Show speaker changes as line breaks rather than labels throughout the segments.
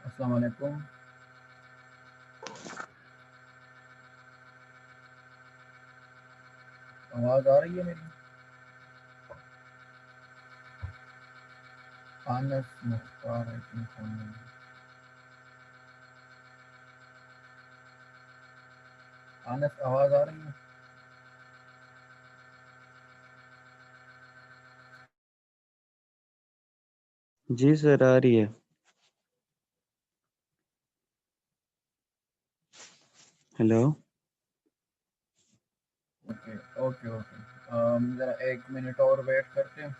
अस्सलाम वालेकुम। आवाज़ आ रही है मेरी? Anas Mukhtar I think phone में। अनस आवाज़ आ रही है?
जी सर आ रही है। हेलो।
Okay okay okay. ज़रा 1 मिनट और वेट करते हैं।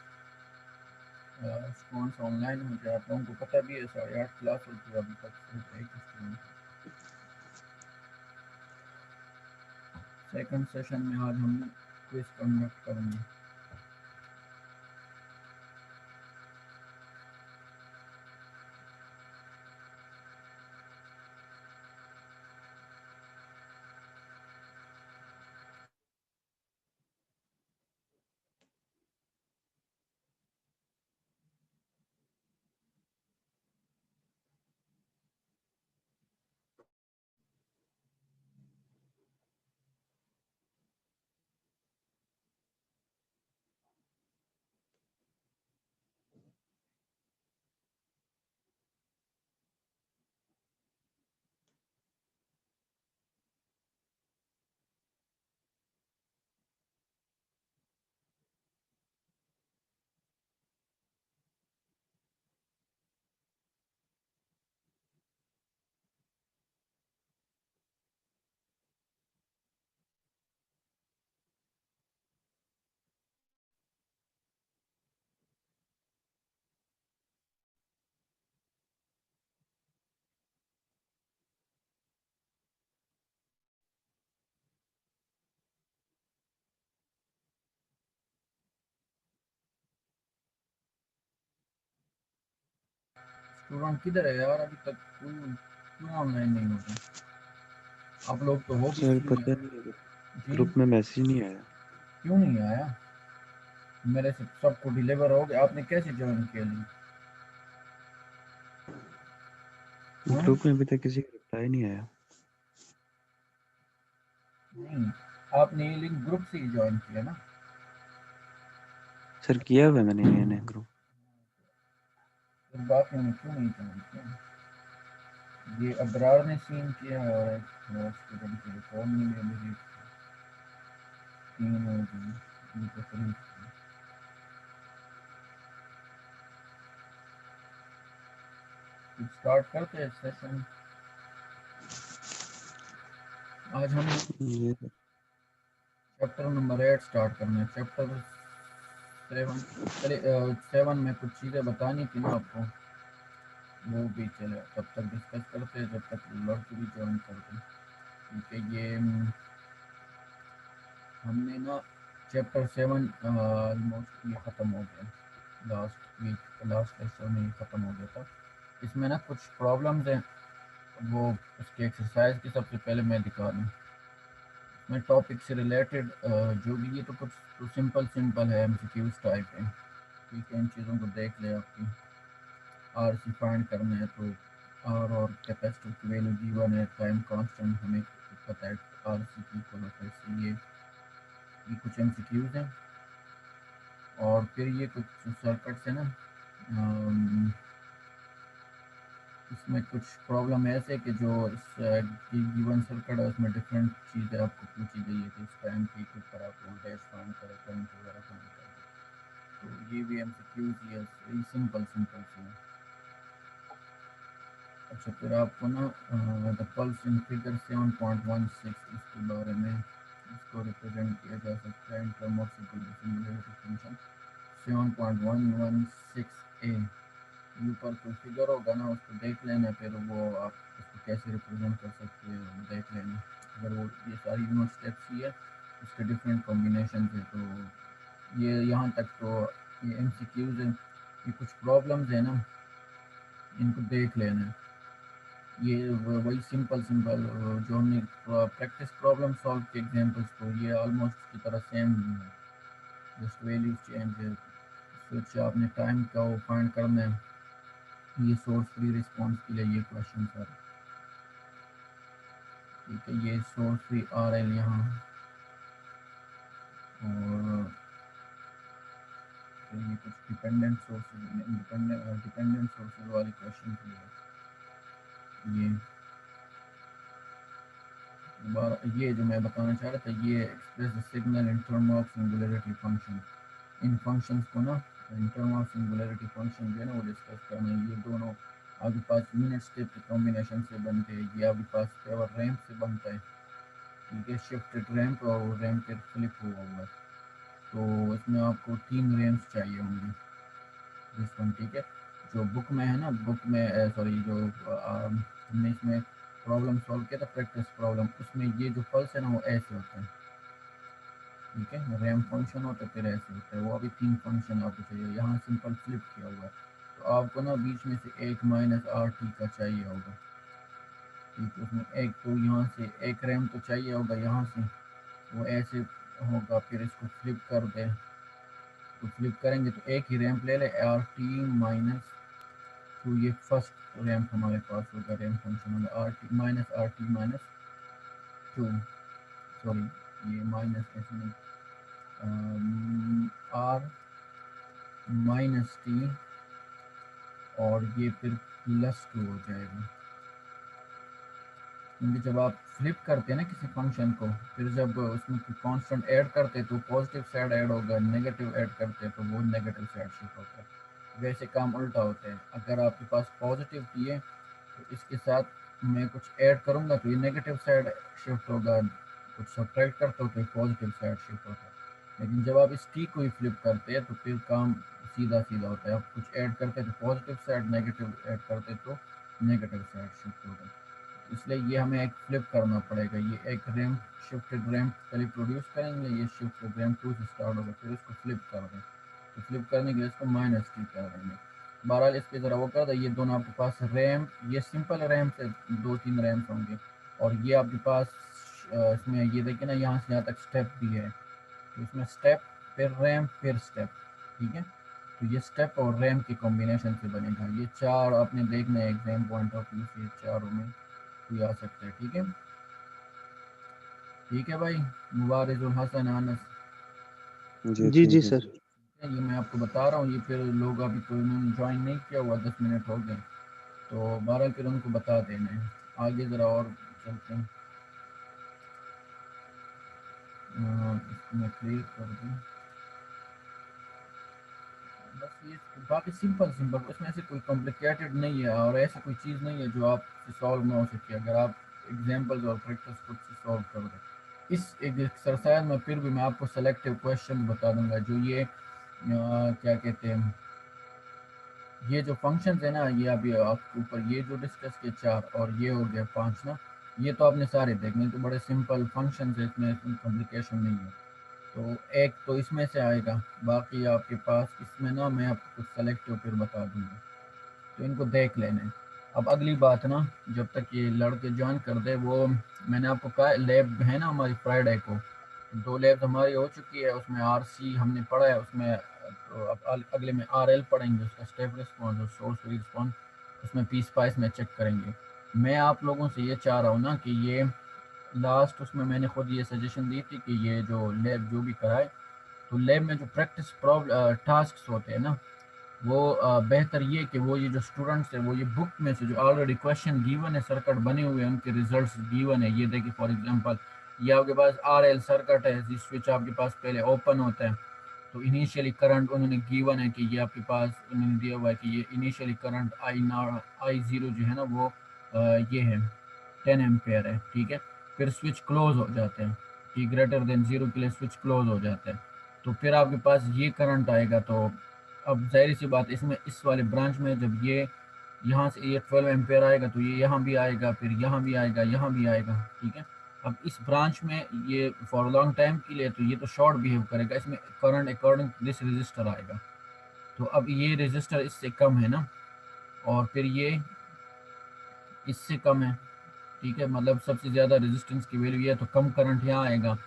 स्टूडेंट्स ऑनलाइन हो जाए, आप लोगों को पता भी है 8:30 क्लास होती है, अभी तक सिर्फ एक स्टूडेंट। सेकंड सेशन में आज हम क्विज कंडक्ट करेंगे। स्टूडेंट किधर है यार? अभी तक क्यों ऑनलाइन नहीं होते? आप लोग तो हो भी
सर पता
सीनियर।
नहीं,
जी,
ग्रुप में मैसेज नहीं आया।
क्यों नहीं आया? मेरे से सबको डिलीवर हो गया। आपने कैसे ज्वाइन किया जी? हाँ?
ग्रुप में अभी तक किसी का रिप्लाई नहीं आया।
नहीं, आपने ये लिंक ग्रुप से ही ज्वाइन किया ना?
सर किया हुआ है मैंने मैंने ग्रुप।
फिर बाकियों ने क्यों नहीं ज्वाइन किया? ये अबरार ने सीन किया है और एक स्टूडेंट के फोन नहीं है मेरी। 3 हो गई, ये तो फ्री। स्टार्ट करते हैं सेशन। आज हमने
ये
चैप्टर नंबर 8 स्टार्ट करना है। चैप्टर 7, चलिए 7 में कुछ चीज़ें बतानी थी ना आपको, वो भी चले तब तक डिस्कस करते हैं, जब तक लड़के भी ज्वाइन करते हैं। ठीक है, ये हमने ना चैप्टर 7 ऑलमोस्ट ये ख़त्म हो गया। लास्ट वीक लास्ट लेक्चर में ये ख़त्म हो गया था। इसमें ना कुछ प्रॉब्लम्स हैं, वो उसके एक्सरसाइज की सबसे पहले मैं दिखा दूँ। मैं टॉपिक से रिलेटेड जो भी, ये तो कुछ तो सिंपल सिंपल है, एमसीक्यूज टाइप है। ठीक है, इन चीज़ों को देख ले। आपकी आरसी फाइंड करना है तो और कैपेसिटर की वैल्यू गिवन है, टाइम कांस्टेंट हमें पता है आरसी की इक्वल होता है, इसलिए ये कुछ एमसीक्यूज हैं। और फिर ये कुछ सर्किट्स है ना, अम, इसमें कुछ प्रॉब्लम ऐसे कि जो इस गिवन सर्किट है उसमें डिफरेंट चीज़ें आपको पूछी गई है कि इस टाइम पे कुछ पर आप वोल्टेज फाइंड करें, करंट वगैरह फाइंड करें। तो ये भी एमसीक्यूज ही है, यही सिंपल सिंपल से है। अच्छा, फिर आपको ना द पल्स इन फिगर 7.16 इसके बारे में, इसको रिप्रेजेंट किया जा सकता है in term of simple singularity function 7.116 ए। ऊपर कोई फिगर होगा ना, उसको देख लेना, फिर वो आप उसको कैसे रिप्रेजेंट कर सकते हो देख लेना। अगर वो ये सारी यूनिट स्टेप्स ही है, उसके डिफरेंट कॉम्बिनेशन है, तो ये यहाँ तक तो ये एमसीक्यूज है। ये कुछ प्रॉब्लम्स है ना, इनको देख लेना। ये वही सिंपल सिंपल जो हमने प्रैक्टिस प्रॉब्लम सॉल्व के एग्जांपल्स, तो ये ऑलमोस्ट की तरह सेम है, जस्ट वैल्यूज चेंज है। स्विच आपने टाइम का वो फाइंड करना है, ये सोर्स फ्री रिस्पॉन्स के लिए ये क्वेश्चन सर, ठीक है। ये सोर्स फ्री RL यहाँ, और फिर ये कुछ डिपेंडेंट सोर्सेज, डिपेंडेंट सोर्सेज वाले क्वेश्चन के लिए ये ये जो मैं बताना चाह रहा था, ये express the signal in term of singularity function. In functions को ना in term of singularity function जो है ना वो डिस्कस करना है। ये दोनों आपके पास यूनिट स्टेप के कॉम्बिनेशन से बनते हैं। ये आपके पास पेवर रैंप से बनता है, ठीक है, शिफ्टेड रैंप और रैंप के फ्लिप हुआ हुआ है। तो इसमें आपको 3 रैम्स चाहिए होंगे, दिस वन, ठीक है। जो बुक में है ना, बुक में सॉरी जो हमने इसमें प्रॉब्लम सॉल्व किया था, प्रैक्टिस प्रॉब्लम, उसमें ये जो पल्स है ना वो ऐसे होता है, ठीक है। रैम फंक्शन होता है, फिर ऐसे होता है। वो अभी 3 फंक्शन आपको चाहिए, यहाँ सिंपल फ्लिप किया हुआ है। तो आपको ना बीच में से एक -RT का चाहिए होगा, ठीक है। उसमें एक तो यहाँ से एक रैम तो चाहिए होगा, यहाँ से वो ऐसे होगा, फिर इसको फ्लिप कर दे। तो फ्लिप करेंगे तो एक ही रैम्प ले ले, RT-2, ये फर्स्ट रैम्प हमारे पास होगा, रैम्प फंक्शन होगा RT-2, सॉरी ये माइनस ऐसे नहीं, R-T, और ये फिर +2 हो जाएगा। क्योंकि जब आप फ्लिप करते हैं ना किसी फंक्शन को, फिर जब उसमें कांस्टेंट ऐड करते हैं तो पॉजिटिव साइड ऐड होगा, नेगेटिव ऐड करते हैं तो वो नेगेटिव साइड शिफ्ट होता है। वैसे काम उल्टा होता है, अगर आपके पास पॉजिटिव टी है तो इसके साथ मैं कुछ ऐड करूँगा तो ये नेगेटिव साइड शिफ्ट होगा, कुछ सब्ट्रैक्ट करते हो तो पॉजिटिव साइड शिफ्ट होता है। लेकिन जब आप इस टी को ही फ्लिप करते हैं तो फिर काम सीधा सीधा होता है। आप कुछ ऐड करते हैं तो पॉजिटिव साइड, नेगेटिव ऐड करते हैं तो नेगेटिव साइड शिफ्ट होगा। इसलिए ये हमें एक फ्लिप करना पड़ेगा। ये एक रैम्प, शिफ्टेड रैम्प पहले प्रोड्यूस करेंगे, ये शिफ्टेड रैम्प 2 से स्टार्ट होगा, फिर इसको फ्लिप कर दें। तो फ्लिप करने के लिए इसको -T कर देंगे। बहरहाल इसके ज़रा वो कर दे, ये दोनों आपके पास रैम्प, ये सिंपल रैम्प से 2-3 रैम्प होंगे, और ये आपके पास इसमें ये देखिए ना, यहाँ से यहाँ तक स्टेप भी है। तो इसमें स्टेप, फिर रैम्प, फिर स्टेप, ठीक है। तो ये स्टेप और रैम्प के कॉम्बिनेशन से बनेगा। ये चार आपने देखना है एग्जाम पॉइंट ऑफ व्यू से, चारों में कोई आ सकता है, ठीक है। ठीक है भाई, मुबारिजुल हसन अनस,
जी
जी
जी
जी
जी
सर।
सर।
ये मैं आपको बता रहा हूँ। ये फिर लोग अभी कोई उन्होंने ज्वाइन नहीं किया हुआ, 10 मिनट हो गए, तो बहरहाल फिर उनको बता देना है। आगे ज़रा और चलते हैं। इसको मैं क्लियर कर दूँ, बस ये बाकी सिंपल सिंपल, उसमें से कोई कॉम्प्लिकेटेड नहीं है, और ऐसी कोई चीज़ नहीं है जो आपसे सॉल्व ना हो सके अगर आप एग्जाम्पल्स और प्रैक्टिस खुद से सॉल्व कर दें। इस एक्सरसाइज में फिर भी मैं आपको सेलेक्टिव क्वेश्चन बता दूंगा। जो ये क्या कहते हैं, ये जो फंक्शंस है ना, ये अभी आपके ऊपर ये जो डिस्कस किए 4 और ये हो गया 5 ना, ये तो आपने सारे देखने, तो बड़े सिंपल फंक्शंस है, इसमें कॉम्प्लिकेशन नहीं है। तो एक तो इसमें से आएगा, बाकी आपके पास इसमें ना मैं आपको कुछ सेलेक्टिव फिर बता दूंगा, तो इनको देख लेना। अब अगली बात ना, जब तक ये लड़के ज्वाइन कर दे, वो मैंने आपको कहा लैब है ना हमारी फ्राइडे को, 2 लैब हमारी हो चुकी है, उसमें RC हमने पढ़ा है उसमें। तो अब अगले में RL पढ़ेंगे, उसका स्टेप रिस्पॉन्स और सोर्स रिस्पॉन्स, उसमें पीस पाइस में चेक करेंगे। मैं आप लोगों से ये चाह रहा हूँ ना कि ये लास्ट, उसमें मैंने खुद ये सजेशन दी थी कि ये जो लैब जो भी कराए, तो लैब में जो प्रैक्टिस टास्क होते हैं ना, वो बेहतर ये कि वो ये जो स्टूडेंट्स है वो ये बुक में से जो ऑलरेडी क्वेश्चन गिवन है, सर्किट बने हुए हैं, उनके रिजल्ट्स गिवन है। ये देखिए फॉर एग्जांपल, ये आपके पास RL सर्किट है, जिस स्विच आपके पास पहले ओपन होता है, तो इनिशियली करंट उन्होंने गिवन है कि ये आपके पास उन्होंने दिया हुआ है कि ये इनिशियली करंट I0 जो है ना वो ये है 10 एम्पेयर है, ठीक है। फिर स्विच क्लोज हो जाते हैं, t ग्रेटर देन 0 के लिए स्विच क्लोज हो जाता है। तो फिर आपके पास ये करंट आएगा। तो अब जाहिर सी बात, इसमें इस वाले ब्रांच में जब ये यहाँ से ये 12 एम्पेयर आएगा तो ये यहाँ भी आएगा, फिर यहाँ भी आएगा, यहाँ भी आएगा, ठीक है। अब इस ब्रांच में ये फॉर लॉन्ग टाइम के लिए तो ये तो शॉर्ट बिहेव करेगा, इसमें करंट अकॉर्डिंग दिस रजिस्टर आएगा। तो अब ये रजिस्टर इससे कम है ना, और फिर ये इससे कम है, ठीक है। मतलब सबसे ज़्यादा रेजिस्टेंस की वैल्यू ये है, तो कम करंट यहाँ आएगा।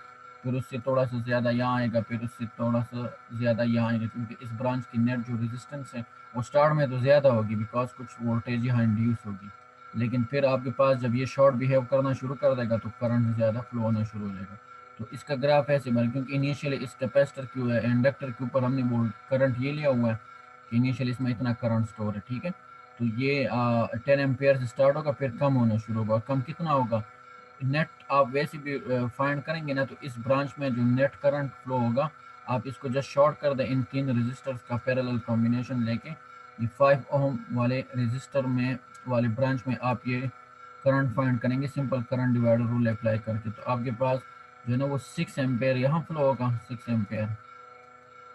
फिर उससे थोड़ा सा ज़्यादा यहाँ आएगा, फिर उससे थोड़ा सा ज़्यादा यहाँ आएगा, क्योंकि इस ब्रांच की नेट जो रेजिस्टेंस है वो स्टार्ट में तो ज़्यादा होगी बिकॉज कुछ वोल्टेज यहाँ इंड्यूस होगी, लेकिन फिर आपके पास जब ये शॉर्ट बिहेव करना शुरू कर देगा तो करंट ज़्यादा फ्लो होना शुरू हो जाएगा। तो इसका ग्राफ ऐसे बना, क्योंकि इनिशियली इस कैपेसिटर क्यों है इंडक्टर के ऊपर हमने वो करंट ये लिया हुआ है कि इनिशियली इसमें इतना करंट स्टोर है, ठीक है। तो ये 10 एम्पेयर से स्टार्ट होगा, फिर कम होना शुरू होगा। कम कितना होगा, नेट आप वैसे भी फाइंड करेंगे ना, तो इस ब्रांच में जो नेट करंट फ्लो होगा, आप इसको जस्ट शॉर्ट कर दें इन तीन रेजिस्टर्स का पैरेलल कॉम्बिनेशन लेके, ये 5 ओम वाले रेजिस्टर में वाले ब्रांच में आप ये करंट फाइंड करेंगे simple current divider rule apply करके। तो आपके पास जो है ना वो 6 एम्पेयर यहाँ फ्लो होगा, 6 एम्पेयर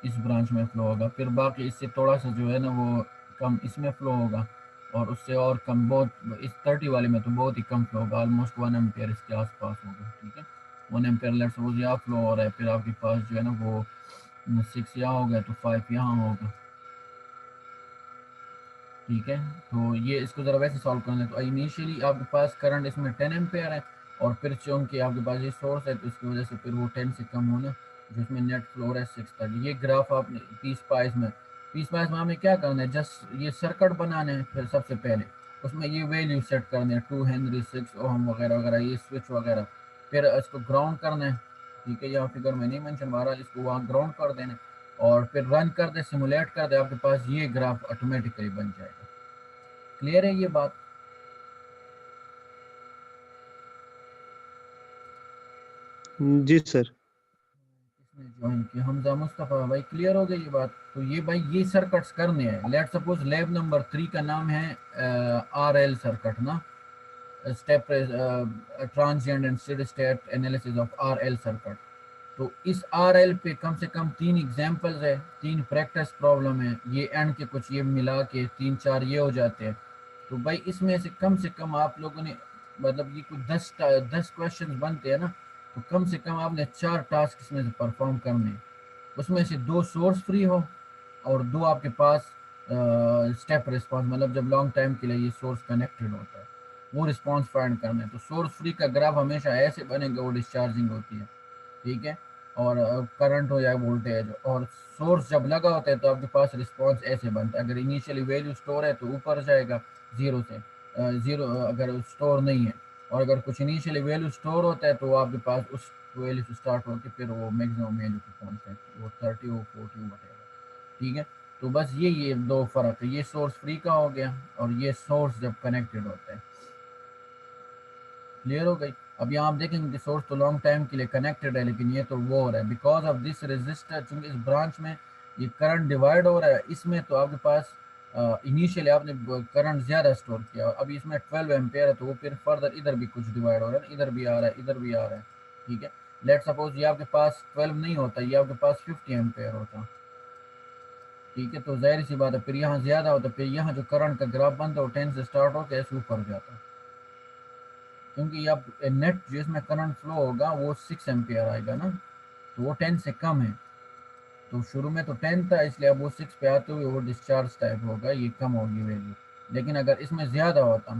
इस ब्रांच में फ्लो होगा, फिर बाकी इससे थोड़ा सा जो है ना वो कम इसमें फ्लो होगा, और उससे और कम बहुत इस 30 वाले में तो बहुत ही कम फ्लो होगा, ऑलमोस्ट 1 एम्पेयर इसके आसपास होगा, ठीक है। 1 एम्पेयर लेट सपोज यहाँ फ्लो हो रहा है, फिर आपके पास जो है ना वो 6 यहाँ हो गया तो 5 यहाँ होगा, ठीक है। तो ये इसको ज़रा वैसे सॉल्व करना है, तो इनिशियली आपके पास करंट इसमें 10 एम्पेयर है, और फिर चूँकि आपके पास ये सोर्स है तो इसकी वजह से फिर वो 10 से कम होना, जिसमें नेट फ्लो है 6 तक। ये ग्राफ आपने पी स्पाइस में हमें क्या करना है, जस्ट ये सर्किट बनाना है, फिर सबसे पहले उसमें ये वैल्यू सेट करने हैं 2 हेनरी 6 ओम वगैरह वगैरह, ये स्विच वगैरह, फिर इसको ग्राउंड करना है, ठीक है। यहाँ फिगर में नहीं मेंशन, बहरहाल इसको वहाँ ग्राउंड कर देना, और फिर रन कर दे, सिमुलेट कर दे, आपके पास ये ग्राफ ऑटोमेटिकली बन जाएगा। क्लियर है ये बात?
जी सर।
किसने ज्वाइन किया, हमजा मुस्तफ़ा भाई, क्लियर हो गई ये बात? तो ये भाई ये सर्किट्स करने हैं। लेट सपोज लैब नंबर 3 का नाम है RL सर्किट ना, step transient and steady state analysis of RL circuit. तो इस RL पे कम से कम 3 एग्जांपल्स है, 3 प्रैक्टिस प्रॉब्लम है, ये एंड के कुछ ये मिला के 3-4 ये हो जाते हैं। तो भाई इसमें से कम आप लोगों ने, मतलब ये कुछ 10 क्वेश्चन बनते हैं ना, तो कम से कम आपने 4 टास्क इसमें से परफॉर्म करने हैं। उसमें से 2 सोर्स फ्री हो, और 2 आपके पास स्टेप रिस्पॉन्स, मतलब जब लॉन्ग टाइम के लिए ये सोर्स कनेक्टेड होता है वो रिस्पॉन्स फाइंड करना है। तो सोर्स फ्री का ग्राफ हमेशा ऐसे बनेगा, वो डिस्चार्जिंग होती है, ठीक है। और करंट हो या वोल्टेज, और सोर्स जब लगा होता है तो आपके पास रिस्पॉन्स ऐसे बनता है। अगर इनिशियली वैल्यू स्टोर है तो ऊपर जाएगा जीरो से, जीरो अगर स्टोर नहीं है, और अगर कुछ इनिशियली वैल्यू स्टोर होता है तो आपके पास उस वैल्यू से स्टार्ट होकर फिर वो मैक्सिमम वैल्यू पे पहुंचता है, वो 30 हो 40 हो वटेवर, ठीक है। तो बस ये दो फर्क है, ये सोर्स फ्री का हो गया, और ये सोर्स जब कनेक्टेड होता है। क्लियर हो गई? अब यहाँ आप देखेंगे कि सोर्स तो लॉन्ग टाइम के लिए कनेक्टेड है, लेकिन ये तो वो हो रहा है बिकॉज ऑफ दिस रेजिस्टर, चूंकि इस ब्रांच में ये करंट डिवाइड हो रहा है, इसमें तो आपके पास इनिशियली आपने करंट ज़्यादा स्टोर किया, अभी इसमें 12 एम्पेयर है, तो वो फिर फर्दर इधर भी कुछ डिवाइड हो रहा है, इधर भी आ रहा है, इधर भी आ रहा है, ठीक है। लेट सपोज ये आपके पास 12 नहीं होता, ये आपके पास 50 एम्पेयर होता, ठीक है। तो जाहिर सी बात है फिर यहाँ ज़्यादा होता, फिर यहाँ जो करंट का ग्राफ बनता है वो 10 से स्टार्ट होकर ऐसे ऊपर जाता, क्योंकि अब नेट जिसमें करंट फ्लो होगा वो 6 एम्पियर आएगा ना, तो वो 10 से कम है। तो शुरू में तो 10 था, इसलिए अब वो 6 पे आते हुए वो डिस्चार्ज टाइप होगा, ये कम होगी वैल्यू। लेकिन अगर इसमें ज़्यादा होता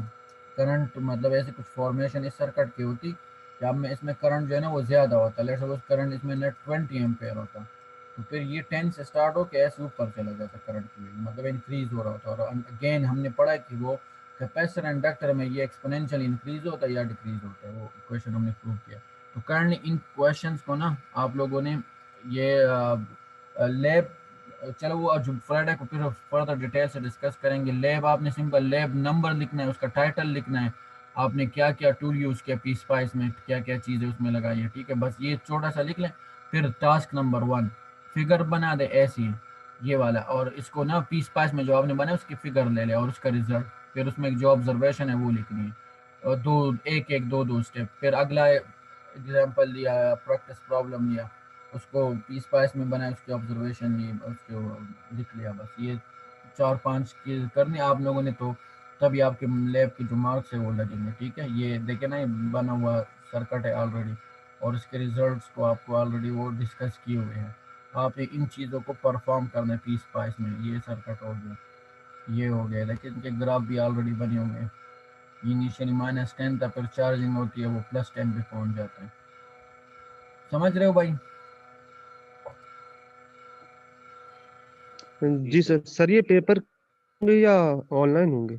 करंट, मतलब ऐसे कुछ फॉर्मेशन इस सर्किट की होती कि अब में इसमें करंट जो है ना वो ज़्यादा होता, लेट्स सपोज करंट इसमें नेट 20 एम्पेयर होता, तो फिर ये 10 से स्टार्ट होकर ऐसे ऊपर चला जाता करंट की वैल्यू, मतलब इंक्रीज हो रहा होता। और अगेन हमने पढ़ा कि वो कैपेसिटर इंडक्टर में ये एक्सपोनेंशियल इंक्रीज होता है या डिक्रीज होता है, वो क्वेश्चन हमने प्रूव किया। तो करंटली इन क्वेश्चंस को ना आप लोगों ने ये लैब, चलो वो जो फ्राइडे को फिर फर्दर डिटेल से डिस्कस करेंगे। लैब आपने सिंपल लैब नंबर लिखना है, उसका टाइटल लिखना है, आपने क्या क्या टूल यूज़ किया पी स्पाइस में, क्या क्या चीज़ें उसमें लगाई है, ठीक है। बस ये छोटा सा लिख लें। फिर टास्क नंबर 1 फिगर बना दे ऐसी ये वाला, और इसको ना पी स्पाइस में जो आपने बनाया उसकी फिगर ले ले और उसका रिजल्ट, फिर उसमें जो ऑब्जर्वेशन है वो लिखनी है, और दो एक एक दो दो स्टेप। फिर अगला एग्जाम्पल लिया, प्रैक्टिस प्रॉब्लम लिया, उसको पीस पाइस में बनाया, उसके ऑब्जर्वेशन लिए, उसको लिख लिया। बस ये 4-5 चीज करनी आप लोगों ने, तो तभी आपके लैब के जो मार्क्स है वो लगेंगे, ठीक है। ये देखे ना, ये बना हुआ सर्किट है ऑलरेडी, और इसके रिजल्ट्स को आपको ऑलरेडी वो डिस्कस किए हुए हैं। आप इन चीज़ों को परफॉर्म करना है पीस पाइस में। ये सर्किट हो गया, ये हो गया, लेकिन इनके ग्राफ भी ऑलरेडी बने हुए हैं। इनिशियली -10 था, फिर चार्जिंग होती है वो +10 पे पहुंच जाता है। समझ रहे हो भाई?
जी सर। सर ये पेपर होंगे या ऑनलाइन होंगे?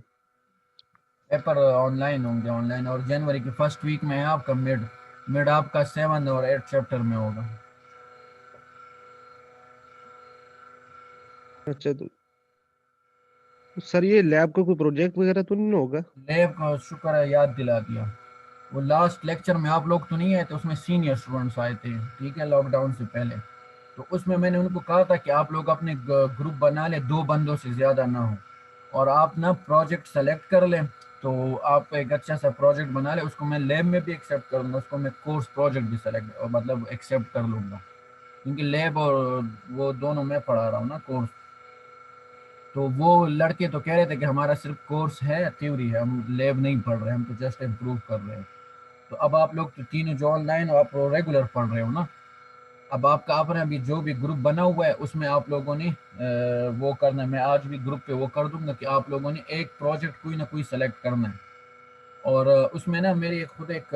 पेपर ऑनलाइन होंगे, ऑनलाइन, और जनवरी के फर्स्ट वीक में है आपका मिड। मिड आपका 7 और 8 चैप्टर में होगा।
अच्छा, तो सर ये लैब का कोई प्रोजेक्ट वगैरह तो नहीं होगा?
लैब का शुक्र है याद दिला दिया। वो लास्ट लेक्चर में आप लोग तो नहीं आए थे, उसमें सीनियर स्टूडेंट्स आए थे, ठीक है, लॉकडाउन से पहले। तो उसमें मैंने उनको कहा था कि आप लोग अपने ग्रुप बना ले, 2 बंदों से ज़्यादा ना हो, और आप ना प्रोजेक्ट सेलेक्ट कर लें। तो आप एक अच्छा सा प्रोजेक्ट बना ले, उसको मैं लैब में भी एक्सेप्ट करूँगा, उसको मैं कोर्स प्रोजेक्ट भी सेलेक्ट मतलब एक्सेप्ट कर लूँगा, क्योंकि लैब और वो दोनों मैं पढ़ा रहा हूँ ना कोर्स। तो वो लड़के तो कह रहे थे कि हमारा सिर्फ कोर्स है, थ्योरी है, हम लैब नहीं पढ़ रहे, हम तो जस्ट इम्प्रूव कर रहे हैं। तो अब आप लोग तो तीनों जो ऑनलाइन हो, आप रेगुलर पढ़ रहे हो ना। अब आपका आपने अभी जो भी ग्रुप बना हुआ है उसमें आप लोगों ने वो करना है। मैं आज भी ग्रुप पे वो कर दूंगा कि आप लोगों ने एक प्रोजेक्ट कोई ना कोई सेलेक्ट करना है। और उसमें ना मेरी खुद एक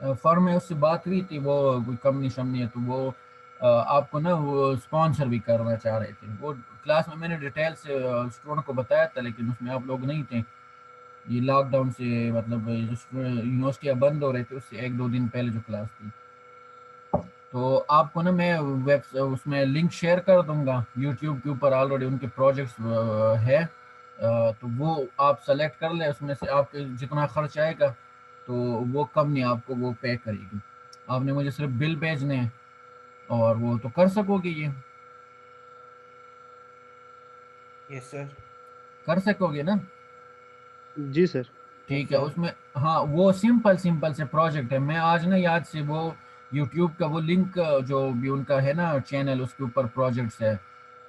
फर्म है, उससे बात हुई थी, वो कोई कंपनी शमनी है, तो वो आपको ना वो स्पॉन्सर भी करना चाह रहे थे। वो क्लास में मैंने डिटेल से स्टूडेंट को बताया था, लेकिन उसमें आप लोग नहीं थे। ये लॉकडाउन से मतलब यूनिवर्सिटियाँ बंद हो रहे थे, उससे 1-2 दिन पहले जो क्लास थी। तो आपको ना मैं वेब उसमें लिंक शेयर कर दूंगा, यूट्यूब के ऊपर ऑलरेडी उनके प्रोजेक्ट्स है। तो वो आप सेलेक्ट कर ले, उसमें से आपके जितना खर्च आएगा तो वो कंपनी आपको वो पे करेगी। आपने मुझे सिर्फ बिल भेजने हैं, और वो तो कर सकोगे, ये
यस सर।
कर सकोगे ना?
जी सर।
यस
ठीक है,
सर।
उसमें हाँ वो सिंपल सिंपल से प्रोजेक्ट है। मैं आज ना याद से वो यूट्यूब का वो लिंक जो भी उनका है ना चैनल, उसके ऊपर प्रोजेक्ट्स है।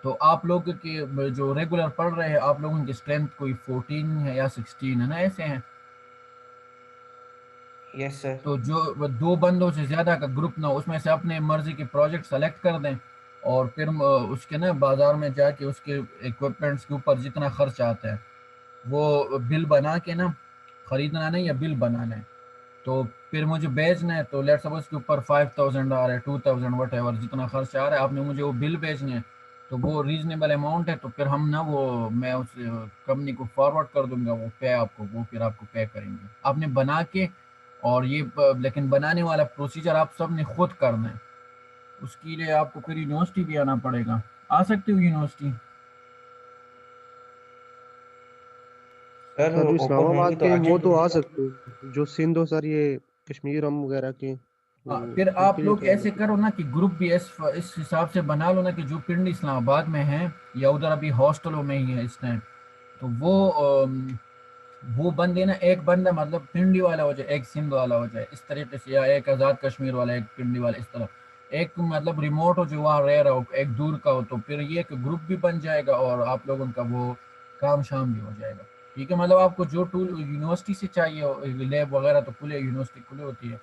तो आप लोग के जो रेगुलर पढ़ रहे हैं, आप लोगों की स्ट्रेंथ कोई 14 है या 16 है ना, ऐसे हैं।
Yes sir.
तो जो वो 2 बंदों से ज़्यादा का ग्रुप ना हो, उसमें से अपने मर्जी के प्रोजेक्ट सेलेक्ट कर दें, और फिर उसके ना बाज़ार में जाके उसके इक्विपमेंट्स के ऊपर जितना खर्च आता है वो बिल बना के ना, खरीदना नहीं या बिल बनाना है, तो फिर मुझे भेजना है। तो लेट्स सपोज के ऊपर 5000 आ रहा है, 2000 वट एवर जितना खर्च आ रहा है, आपने मुझे वो बिल भेजने है। तो वो रीजनेबल अमाउंट है, तो फिर हम ना वो मैं उस कंपनी को फॉरवर्ड कर दूंगा, वो पे आपको, वो फिर आपको पे करेंगे आपने बना के। और ये लेकिन बनाने वाला प्रोसीजर आप सब ने खुद करना है। उसके लिए आपको फिर यूनिवर्सिटी भी आना पड़ेगा। आ सकते हो यूनिवर्सिटी?
सर
सर जो
ओपन
इस्लामाबाद
रहेंगी तो
के
आ
वो तो
जाएंगे।
आ सकते हैं, जो सिंध हो सर, ये कश्मीर हम वगैरह के,
हाँ,
तो
फिर आप
उनके लिए
लोग
थोड़ा
ऐसे करो
दिक्कत।
ना कि ग्रुप भी इस हिसाब से बना लो ना कि जो पिंड इस्लामाबाद में है या उधर अभी हॉस्टलों में ही है इस टाइम, तो वो बंदे ना, एक बंदा मतलब पिंडी वाला हो जाए, एक सिंध वाला हो जाए, इस तरीके से, या एक आज़ाद कश्मीर वाला, एक पिंडी वाला, इस तरह। एक मतलब रिमोट हो जो वहाँ रह रहा हो, एक दूर का हो, तो फिर ये एक ग्रुप भी बन जाएगा और आप लोगों का वो काम शाम भी हो जाएगा। ठीक है, मतलब आपको जो टूल यूनिवर्सिटी से चाहिए हो, लैब वगैरह तो खुले, यूनिवर्सिटी खुली होती है,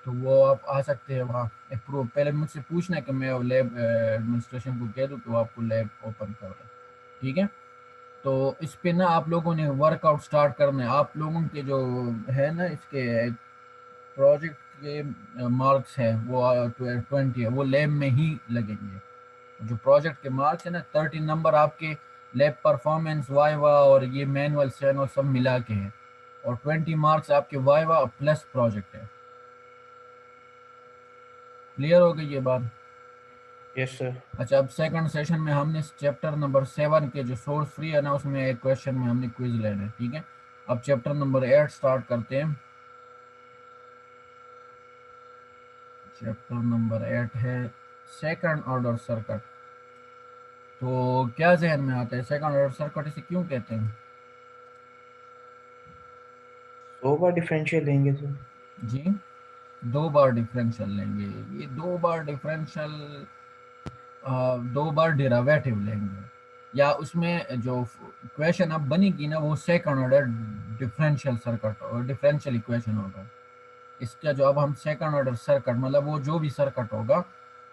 तो वो आप आ सकते हैं वहाँ। अप्रूव पहले मुझसे पूछना है कि मैं लैब एडमिनिस्ट्रेशन को कह दूँ तो आपको लैब ओपन कर दें। ठीक है, तो इस पे ना आप लोगों ने वर्कआउट स्टार्ट करना है। आप लोगों के जो है ना इसके प्रोजेक्ट के मार्क्स हैं वो 20 है, वो लैब में ही लगेंगे। जो प्रोजेक्ट के मार्क्स है ना, 13 नंबर आपके लैब परफॉर्मेंस, वाइवा और ये मैनुअल सैनुअल सब मिला के हैं, और 20 मार्क्स आपके वाइवा प्लस प्रोजेक्ट है। क्लियर हो गई ये बात?
Yes sir.
अच्छा, अब सेकंड सेशन में हमने चैप्टर नंबर 7 के जो सोर्स फ्री है ना, उसमें एक क्वेश्चन में हमने क्विज लेना है। ठीक है, अब चैप्टर नंबर 8 स्टार्ट करते हैं। चैप्टर नंबर 8 है सेकंड ऑर्डर सर्किट। तो क्या जहन में आता है सेकंड ऑर्डर सर्किट, इसे क्यों कहते हैं?
100 बार डिफरेंशियल लेंगे सर।
जी, 2 बार डिफरेंशियल लेंगे। ये 2 बार डिफरेंशियल, 2 बार डेरिवेटिव लेंगे, या उसमें जो इक्वेशन अब बनेगी ना वो सेकंड ऑर्डर डिफरेंशियल सर्किट और डिफरेंशियल इक्वेशन होगा। इसका जो अब हम सेकंड ऑर्डर सर्किट मतलब वो जो भी सर्किट होगा,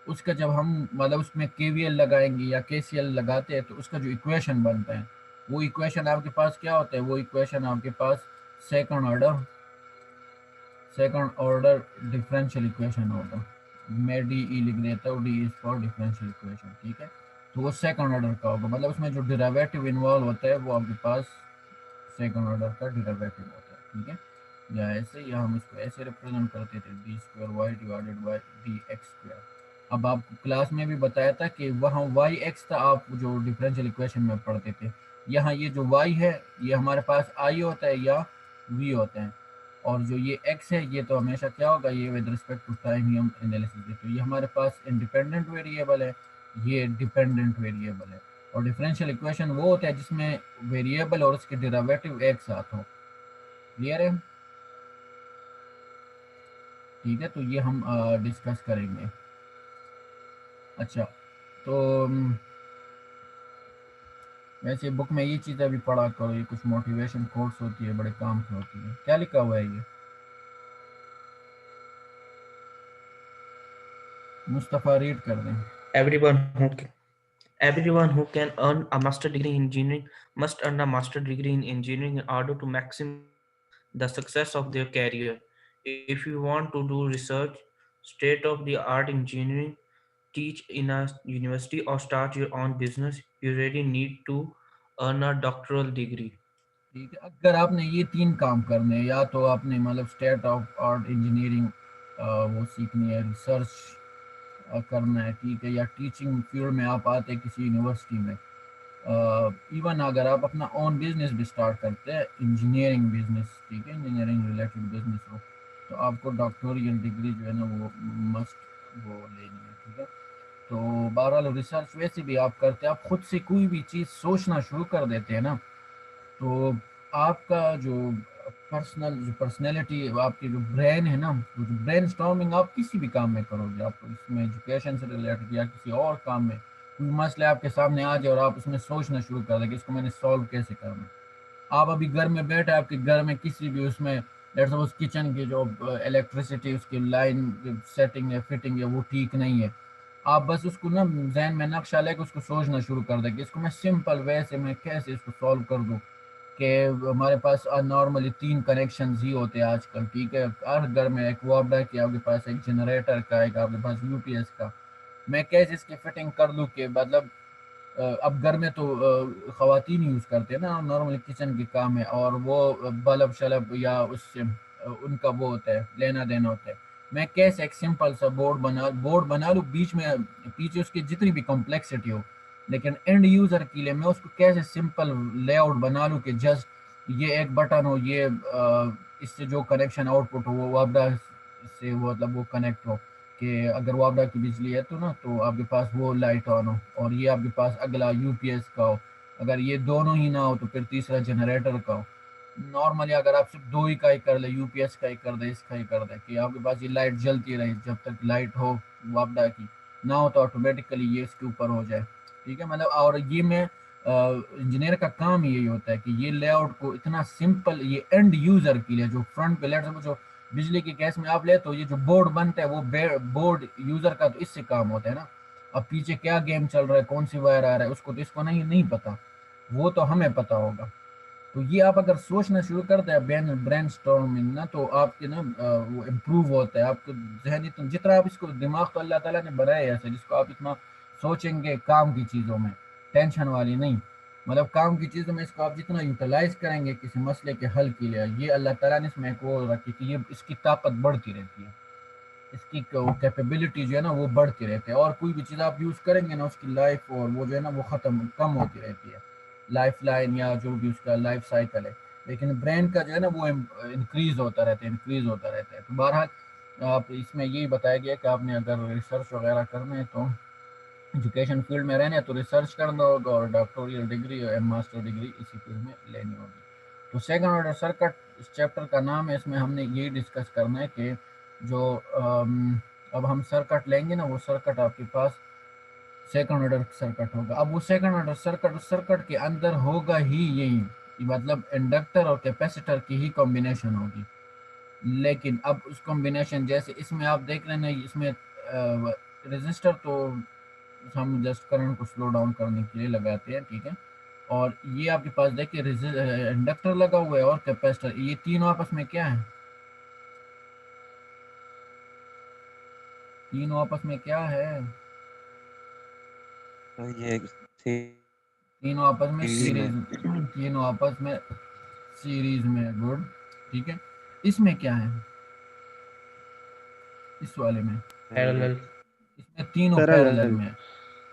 उसका जब हम मतलब उसमें केवीएल लगाएंगे या केसीएल लगाते हैं, तो उसका जो इक्वेशन बनता है, वो इक्वेशन आपके पास क्या होता है? वो इक्वेशन आपके पास second order second order differential equation होगा। मैं डी ई लिख देता हूँ, D is for differential equation, ठीक है। तो वो सेकंड ऑर्डर का होगा, मतलब उसमें जो डेरिवेटिव इन्वॉल्व होता है वो आपके पास सेकंड ऑर्डर का डेरिवेटिव होता है, ठीक है। या ऐसे, या हम इसको ऐसे रिप्रेजेंट करते थे, D square Y divided by D X square. अब आपको क्लास में भी बताया था कि वहाँ वाई एक्स था, आप जो डिफरेंशियल इक्वेशन में पढ़ते थे। यहाँ ये जो वाई है ये हमारे पास आई होता है या वी होता है, और जो ये x है ये तो हमेशा क्या होगा, ये विद रिस्पेक्ट टू टाइम ही हम एनालिसिस देते हैं। ये हमारे पास इंडिपेंडेंट वेरिएबल है, ये डिपेंडेंट वेरिएबल है। और डिफरेंशियल इक्वेशन वो होता है जिसमें वेरिएबल और उसके डेरिवेटिव एक साथ हो। क्लियर है? ठीक है, तो ये हम डिस्कस करेंगे। अच्छा, तो वैसे बुक में ये चीज़ें भी पढ़ा करो, ये कुछ मोटिवेशन कोट्स होती है, बड़े काम की होती है। क्या लिखा हुआ है ये? मुस्तफ़ा रीड कर दें।
Everyone who everyone who can earn a master degree in engineering must earn a master degree in engineering in order to maximize the success of their career. If you want to do research, state of the art engineering, teach in a university, or start your own business, you really need to earn a doctoral degree.
ठीक है, अगर आपने ये तीन काम करने हैं, या तो आपने मतलब स्टेट ऑफ आर्ट इंजीनियरिंग वो सीखनी है, रिसर्च करना है, ठीक है, या टीचिंग फील्ड में आप आते हैं किसी यूनिवर्सिटी में, इवन अगर आप अपना ओन बिजनेस भी स्टार्ट करते हैं, इंजीनियरिंग बिजनेस, ठीक है, इंजीनियरिंग रिलेटेड बिजनेस हो, तो आपको डॉक्टोरियल डिग्री जो है ना वो मस्ट वो लेनी है, ठीक है। तो बहरहाल रिसर्च वैसे भी आप करते हैं, आप खुद से कोई भी चीज़ सोचना शुरू कर देते हैं ना, तो आपका जो पर्सनैलिटी, आपकी जो ब्रेन है ना, वो जो ब्रेन स्टॉर्मिंग आप किसी भी काम में करोगे, आप इसमें एजुकेशन से रिलेटेड या किसी और काम में कोई मसला आपके सामने आ जाए और आप उसमें सोचना शुरू कर देंगे इसको मैंने सॉल्व कैसे करना है। आप अभी घर में बैठे, आपके घर में किसी भी उसमें लेट्स सपोज किचन की जो इलेक्ट्रिसिटी उसकी लाइन सेटिंग है, फिटिंग है, वो ठीक नहीं है, आप बस उसको ना जहन में नक्शा लेके उसको सोचना शुरू कर देंगे, इसको मैं सिंपल वे से मैं कैसे इसको सॉल्व कर दूँ। कि हमारे पास नॉर्मली तीन कनेक्शन ही होते हैं आजकल, ठीक है, हर घर में, एक वापडा की आपके पास, एक जनरेटर का, एक आपके पास यूपीएस का। मैं कैसे इसकी फिटिंग कर लूँ कि मतलब अब घर में तो ख़वातीन यूज़ करते हैं ना, नॉर्मली किचन के काम है, और वो बल्ब शलब या उससे उनका वो होता है, लेना देना होता है। मैं कैसे एक सिंपल सा बोर्ड बना लूँ, बीच में पीछे उसकी जितनी भी कॉम्प्लेक्सिटी हो, लेकिन एंड यूज़र के लिए मैं उसको कैसे सिंपल लेआउट बना लूँ कि जस्ट ये एक बटन हो, ये इससे जो कनेक्शन आउटपुट हो वो वापडा से वो मतलब वो कनेक्ट हो, कि अगर वापडा की बिजली है तो ना, तो आपके पास वो लाइट ऑन हो, और ये आपके पास अगला यूपीएस का हो, अगर ये दोनों ही ना हो तो फिर तीसरा जनरेटर का हो। नॉर्मली अगर आप सिर्फ दो ही का ही कर ले, यूपीएस का ही कर दे, इसका ही कर दे, कि आपके पास ये लाइट जलती रहे जब तक लाइट हो वापडा की, ना हो तो ऑटोमेटिकली ये इसके ऊपर हो जाए, ठीक है। मतलब और ये मैं इंजीनियर का काम यही होता है कि ये लेआउट को इतना सिंपल, ये एंड यूजर के लिए जो फ्रंट पे लेट जो बिजली की केस में आप ले, तो ये जो बोर्ड बनता है वो बोर्ड यूजर का तो इससे काम होता है ना। अब पीछे क्या गेम चल रहा है, कौन सी वायर आ रहा है, उसको तो इसको नहीं नहीं पता, वो तो हमें पता होगा। तो ये आप अगर सोचना शुरू करते हैं ब्रेन स्टॉर्मिंग ना, तो आपके ना वो इम्प्रूव होता है आपको जहनी, तो जितना आप इसको दिमाग तो अल्लाह ताला ने बनाया है ऐसे, जिसको आप इतना सोचेंगे काम की चीज़ों में, टेंशन वाली नहीं, मतलब काम की चीज़ों में इसको आप जितना यूटिलाइज करेंगे किसी मसले के हल के लिए, ये अल्लाह ताला ने इसमें एक वो रखी कि ये इसकी ताकत बढ़ती रहती है, इसकी कैपेबिलिटी जो है ना वो बढ़ती रहती है, और कोई भी चीज़ आप यूज़ करेंगे ना उसकी लाइफ और वो जो है ना वो ख़त्म कम होती रहती है, लाइफ लाइन या जो भी उसका लाइफ साइकिल है। लेकिन ब्रेन का जो है ना वो इंक्रीज होता रहता है, इंक्रीज होता रहता है। तो बहरहाल आप इसमें यही बताया गया कि आपने अगर रिसर्च वगैरह करना है तो एजुकेशन फील्ड में रहना है तो रिसर्च करना होगा, और डॉक्टोरियल डिग्री और मास्टर डिग्री इसी फील्ड में लेनी होगी। तो सेकंड ऑर्डर सर्किट इस चैप्टर का नाम है, इसमें हमने यही डिस्कस करना है कि जो अब हम सर्किट लेंगे ना, वो सर्किट आपके पास सेकंड ऑर्डर सर्किट होगा। अब वो सेकंड ऑर्डर सर्किट उस सर्किट के अंदर होगा ही यही, मतलब इंडक्टर और कैपेसिटर की ही कॉम्बिनेशन होगी। लेकिन अब उस कॉम्बिनेशन जैसे इसमें आप देख लेना, इसमें रेजिस्टर तो हम जस्ट करंट को स्लो डाउन करने के लिए लगाते हैं, ठीक है। और ये आपके पास देखिए इंडक्टर लगा हुआ है और कैपेसिटर, ये तीनों आपस में क्या है, तीनों आपस में क्या है?
तो ये
तीनों आपस में
सीरीज में।
सीरीज, तीनों आपस में सीरीज में, गुड, ठीक है। इसमें क्या है, इस वाले में?
पैरेलल।
इसमें तीनों पैरेलल
पैरेलल।
में है।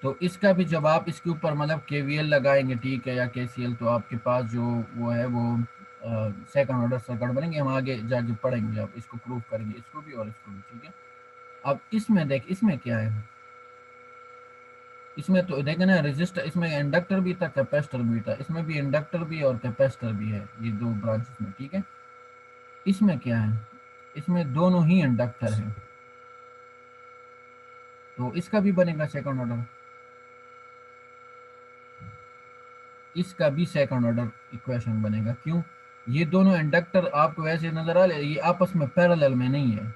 तो इसका भी जब आप इसके ऊपर मतलब केवीएल लगाएंगे, ठीक है, या केसीएल, तो आपके पास जो वो है वो सेकंड ऑर्डर सर्किट बनेंगे। हम आगे जाके पढ़ेंगे, आप इसको प्रूव करेंगे, इसको भी और इसको भी, ठीक है। अब इसमें देख, इसमें क्या है, इसमें तो देखे ना रेजिस्टर, इसमें इंडक्टर भी था, कैपेसिटर भी था, इसमें भी इंडक्टर भी और कैपेसिटर भी है, ये दो ब्रांचेस में, ठीक है। इसमें क्या है, इसमें दोनों ही इंडक्टर है, तो इसका भी बनेगा सेकंड ऑर्डर, इसका भी सेकंड ऑर्डर इक्वेशन बनेगा। क्यों? ये दोनों इंडक्टर आपको वैसे नजर आ रहे, ये आपस में पैरेलल में नहीं है,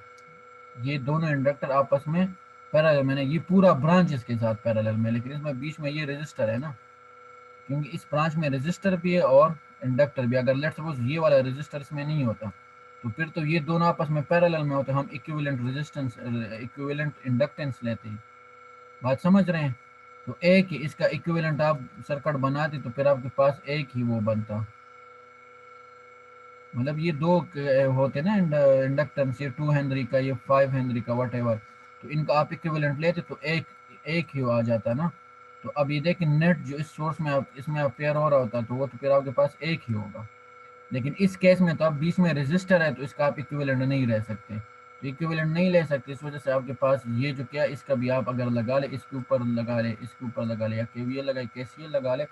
ये दोनों इंडक्टर आपस में पैरेलल में नहीं, ये पूरा ब्रांच इसके साथ पैरेलल में, लेकिन इसमें बीच में ये रेजिस्टर है ना, क्योंकि इस ब्रांच में रेजिस्टर भी है और इंडक्टर भी। अगर लेट्स सपोज ये वाला रेजिस्टर इसमें नहीं होता, तो फिर तो ये दोनों आपस में पैरेलल में होते, हम इक्विवेलेंट रेजिस्टेंस, इक्विवेलेंट इंडक्टेंस लेते हैं। बात समझ रहे हैं? तो एक ही इसका इक्विवेलेंट आप सर्किट बनाते तो फिर आपके पास एक ही वो बनता, मतलब ये दो होते ना इंडक्टेंस, ये 2 हेनरी का, ये 5 हेनरी का, वट एवर, तो इनका आप इक्विवेलेंट लेते तो एक एक ही आ जाता ना। तो अब ये देखिए नेट जो इस सोर्स में आप इसमें अपेयर हो रहा होता, तो वो तो फिर आपके पास एक ही होगा। लेकिन इस केस में तो आप बीच में रेजिस्टर है, तो इसका आप इक्विवेलेंट नहीं ले सकते, तो इक्विवेलेंट नहीं ले सकते, इस वजह से आपके पास ये जो क्या, इसका भी आप अगर लगा ले, इसके ऊपर लगा ले, इसके ऊपर लगा ले, या केवीएल लगाए, केसीएल लगा ले,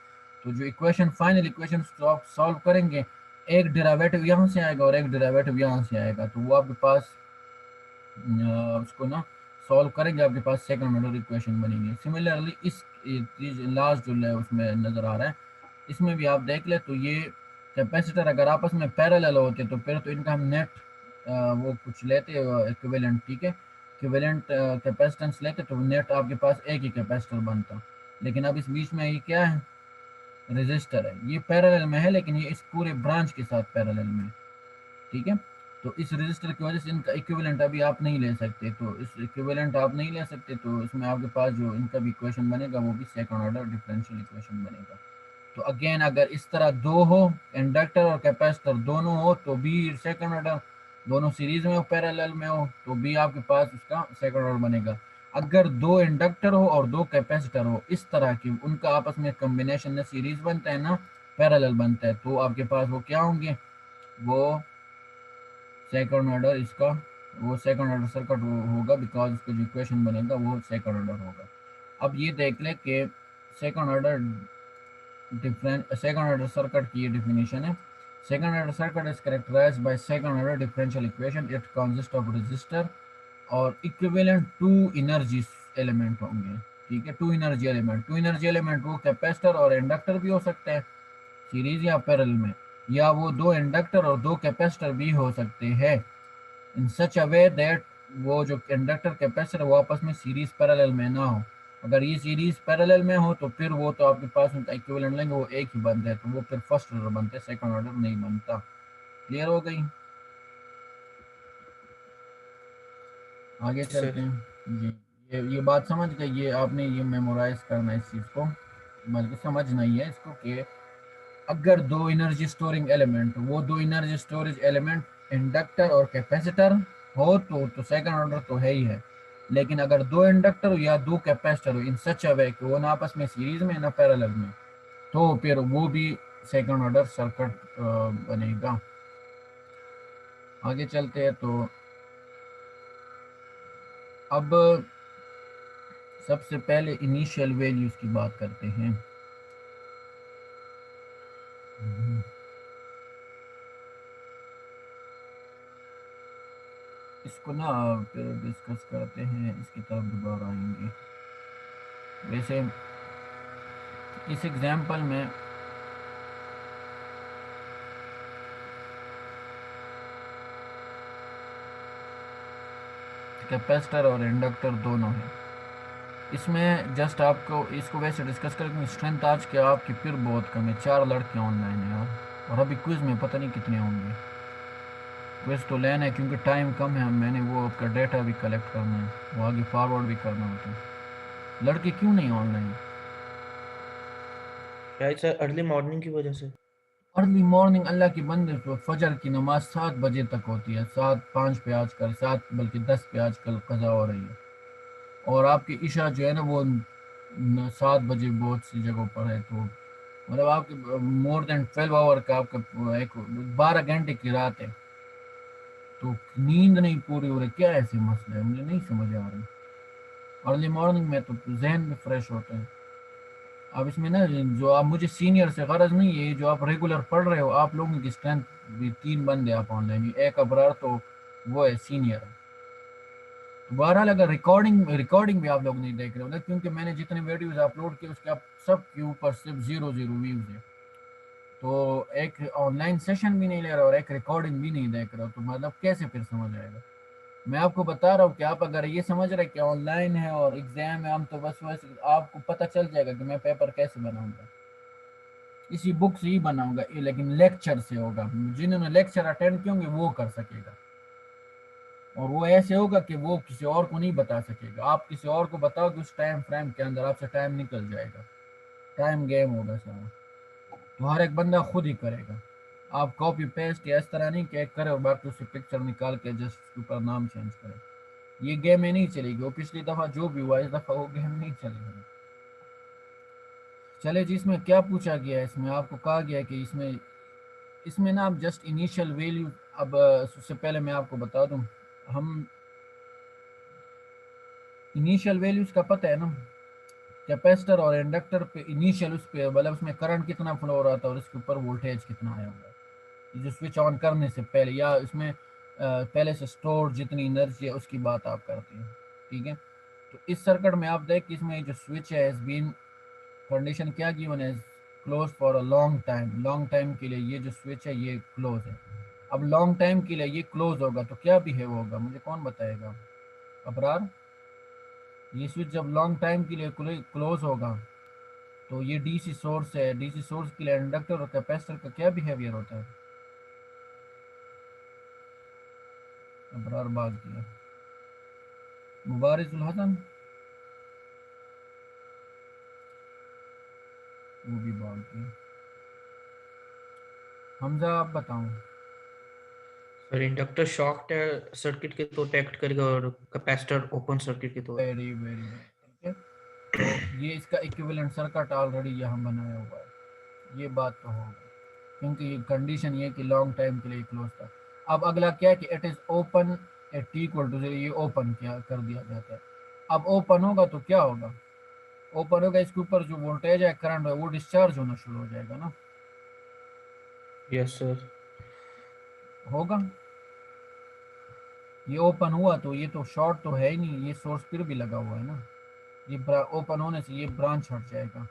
तो जो इक्वेशन, फाइनल इक्वेशन जो आप सॉल्व करेंगे, एक डेरिवेटिव यहाँ से आएगा और एक डेरिवेटिव यहाँ से आएगा, तो वो आपके पास उसको ना सॉल्व करेंगे, आपके पास सेकंड ऑर्डर इक्वेशन बनेगी। सिमिलरली इस लास्ट जो है उसमें नजर आ रहा है, इसमें भी आप देख ले, तो ये कैपेसिटर अगर आपस में पैरेलल होते तो फिर तो इनका हम नेट वो कुछ लेते इक्विवेलेंट, ठीक है, इक्विवेलेंट कैपेसिटेंस लेते तो नेट आपके पास एक ही कैपेसिटर बनता। लेकिन अब इस बीच में ये क्या है, रेजिस्टर है, ये पैरेलल में है, लेकिन ये इस पूरे ब्रांच के साथ पैरेलल में है, ठीक है। तो इस रजिस्टर की वजह से इनका इक्विवेलेंट अभी आप नहीं ले सकते, तो इस इक्विवेलेंट आप नहीं ले सकते, तो इसमें आपके पास जो इनका भी इक्वेशन बनेगा वो भी सेकंड ऑर्डर डिफरेंशियल इक्वेशन बनेगा। तो अगेन अगर इस तरह दो हो, इंडक्टर और कैपेसिटर दोनों हो, तो भी सेकंड ऑर्डर, दोनों सीरीज में हो, पैरेलल में हो, तो भी आपके पास उसका सेकंड ऑर्डर बनेगा। अगर दो इंडक्टर हो और दो कैपेसिटर हो इस तरह की, उनका आपस में कॉम्बिनेशन में सीरीज बनता है ना, पैरेलल बनता है, तो आपके पास वो क्या होंगे, वो सेकंड ऑर्डर, इसका वो सेकंड ऑर्डर सर्किट होगा, बिकॉज इसका जो इक्वेशन बनेगा वो सेकंड ऑर्डर होगा। अब ये देख ले कि second order second order circuit की ये डेफिनेशन है। Second order circuit is characterised by second order differential equation, it consist of resistor और इक्विवेलेंट टू एनर्जी एलिमेंट होंगे, ठीक है, two energy element. Two energy element वो कैपेसिटर और inductor भी हो सकते हैं सीरीज या पैरेलल में, या वो दो इंडक्टर और दो कैपेसिटर भी हो सकते हैं, इन सच अ वे दैट वो जो इंडक्टर कैपेसिटर वो आपस में सीरीज पैरेलल में ना हो। अगर ये सीरीज पैरेलल में हो तो फिर वो तो आपके पास उनका इक्विवेलेंट लेंगे, वो एक ही बनता है, तो वो फिर फर्स्ट ऑर्डर बनते हैं, सेकंड ऑर्डर नहीं बनता। क्लियर हो गई? आगे
सर
चलते हैं जी। ये बात समझ गए, ये आपने ये मेमोराइज करना है इस चीज़ को, बल्कि समझना ही है इसको कि अगर दो एनर्जी स्टोरिंग एलिमेंट, वो दो एनर्जी स्टोरेज एलिमेंट इंडक्टर और कैपेसिटर हो तो सेकंड ऑर्डर तो है ही है। लेकिन अगर दो इंडक्टर या दो कैपेसिटर हो इन सच अ वे कि वो ना आपस में सीरीज में ना पैरेलल में, तो फिर वो भी सेकंड ऑर्डर सर्किट बनेगा। आगे चलते हैं, तो अब सबसे पहले इनिशियल वैल्यूज की बात करते हैं। इसको ना फिर डिस्कस करते हैं, इसकी तरफ दोबारा आएंगे। वैसे इस एग्जाम्पल में कैपेसिटर और इंडक्टर दोनों हैं, इसमें जस्ट आपको इसको वैसे डिस्कस करेंगे। स्ट्रेंथ आज के आपकी फिर बहुत कम है, 4 लड़के ऑनलाइन है यार, और अभी क्विज में पता नहीं कितने होंगे। क्विज तो लेना है क्योंकि टाइम कम है, मैंने वो आपका डेटा भी कलेक्ट करना है, वो आगे फॉरवर्ड भी करना होता है। लड़के क्यों नहीं ऑनलाइन?
शायद सर अर्ली मॉर्निंग की वजह से।
अर्ली मॉर्निंग अल्लाह की बंदे तो फजर की नमाज 7 बजे तक होती है, 7:05 पे आजकल, 7 बल्कि 10 पे आजकल कज़ा हो रही है। और आपकी ईशा जो है ना वो 7 बजे बहुत सी जगहों पर है, तो मतलब आपके मोर देन 12 आवर का आपका एक 12 घंटे की रात है, तो नींद नहीं पूरी हो रही, क्या ऐसे मसले है मुझे नहीं समझ आ रही। अर्ली मॉर्निंग में तो जहन भी फ्रेश होता है। अब इसमें ना जो आप मुझे सीनियर से गरज नहीं है, जो आप रेगुलर पढ़ रहे हो आप लोगों की स्ट्रेंथ भी 3 बंदे आप ऑनलाइन, एक अबरार तो वो है सीनियर है। तो बहरहाल अगर रिकॉर्डिंग रिकॉर्डिंग भी आप लोग नहीं देख रहे हो ना, क्योंकि मैंने जितने वीडियोज अपलोड किए उसके आप सब के ऊपर सिर्फ 0 0 व्यूज है, तो एक ऑनलाइन सेशन भी नहीं ले रहा और एक रिकॉर्डिंग भी नहीं देख रहा, तो मतलब कैसे फिर समझ आएगा? मैं आपको बता रहा हूँ कि आप अगर ये समझ रहे कि ऑनलाइन है और एग्जाम है हम, तो बस वैसे आपको पता चल जाएगा कि मैं पेपर कैसे बनाऊंगा, इसी बुक से ही बनाऊंगा ये, लेकिन लेक्चर से होगा, जिन्होंने लेक्चर अटेंड किए होंगे वो कर सकेगा, और वो ऐसे होगा कि वो किसी और को नहीं बता सकेगा, आप किसी और को बताओगे उस टाइम फ्रेम के अंदर आपसे टाइम निकल जाएगा, टाइम गेम होगा सारा, तो हर एक बंदा खुद ही करेगा। आप कॉपी पेस्ट या इस तरह नहीं कि एक करे और बाकी उससे पिक्चर निकाल के जस्ट उसके ऊपर नाम चेंज करे, ये गेम में नहीं चलेगी, वो पिछली दफा जो भी हुआ इस दफा वो गेम नहीं चलेगा। चले जी, इसमें क्या पूछा गया है, इसमें आपको कहा गया है कि इसमें इसमें ना आप जस्ट इनिशियल वैल्यू, अब उससे पहले मैं आपको बता दूं, हम इनिशियल वैल्यूज का पता है ना, कैपेसिटर और इंडक्टर पे इनिशियल उस पे मतलब उसमें करंट कितना फ्लो हो रहा था और इसके ऊपर वोल्टेज कितना आया हुआ है, जो स्विच ऑन करने से पहले या इसमें पहले से स्टोर जितनी एनर्जी है उसकी बात आप करते हैं, ठीक है। तो इस सर्किट में आप देख कि इसमें जो स्विच है इस बीन कंडीशन क्या गिवन है, close for a long time, long time के लिए ये जो स्विच है ये क्लोज है। अब लॉन्ग टाइम के लिए ये क्लोज होगा तो क्या बिहेव होगा, मुझे कौन बताएगा? अबरार, ये स्विच जब लॉन्ग टाइम के लिए क्लोज होगा तो ये डीसी सोर्स है, डीसी सोर्स के लिए इंडक्टर और कैपेसिटर का क्या बिहेवियर होता है? अबरार भाग गया, मुबारिजुल हसन वो भी भाग गया, हमजा आप बताओ।
सर इंडक्टर शॉर्ट सर्किट के तो प्रोटेक्ट करेगा और कैपेसिटर ओपन सर्किट के तो।
वेरी वेरी वेरी, ठीक है। तो ये इसका इक्विवेलेंट सर्किट ऑलरेडी यहाँ बनाया हुआ है, ये बात तो होगी, क्योंकि ये कंडीशन ये कि लॉन्ग टाइम के लिए क्लोज था। अब अगला क्या है कि it is open at T equal to 0, ये ओपन क्या कर दिया जाता है। अब ओपन होगा तो क्या होगा, ओपन होगा इसके ऊपर जो वोल्टेज है करंट है वो डिस्चार्ज होना शुरू हो जाएगा ना,
यस सर।
होगा। ये ओपन हुआ तो ये तो शॉर्ट तो है ही नहीं, ये सोर्स फिर भी लगा हुआ है ना, ये ओपन होने से ये ब्रांच हट जाएगा,